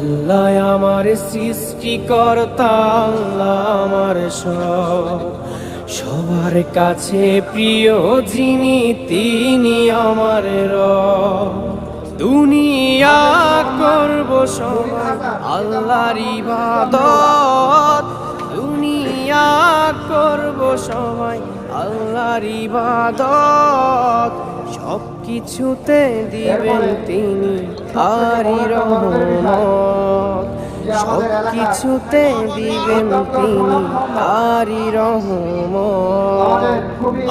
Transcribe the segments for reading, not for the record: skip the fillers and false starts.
আল্লাহ আমার সৃষ্টিকর্তা, আল্লাহ আমার সবার কাছে প্রিয় যিনি, তিনি আমার রব। দুনিয়া করব সবাই আল্লাহর ইবাদত, দুনিয়া করব সবাই আল্লাহর ইবাদত। সব কিছুতে দিবেন তিনি তারই রহমত, সব কিছুতে দিবেন তিনি তারই রহমত।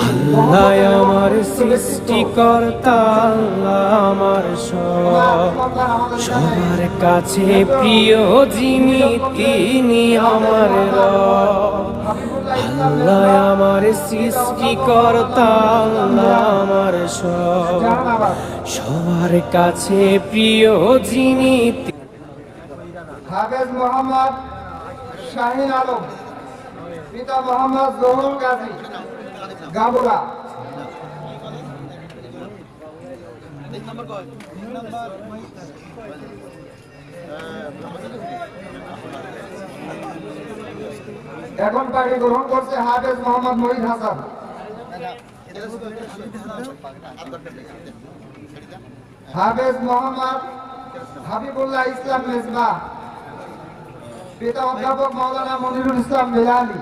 আল্লাহ আমার সৃষ্টিকর্তা, আল্লাহ আমার সবার কাছে প্রিয় যিনি, তিনি আমার রব। আল্লাহ আমার সৃষ্টিকর্তা, আল্লাহ আমার সবার কাছে প্রিয় যিনি। হাফেজ মোহাম্মদ শাহিন আলম, পিতা মোহাম্মদ জহুরুল গাজী, গাবুরা। এখন পানি গ্রহণ করছে হাফেজ মোহাম্মদ মহিদ হাসান। হাফেজ মোহাম্মদ হাবিবুল্লাহ ইসলাম মেজবাহ, পিতা অধ্যাপক মাওলানা মনিরুল ইসলাম মিলানি।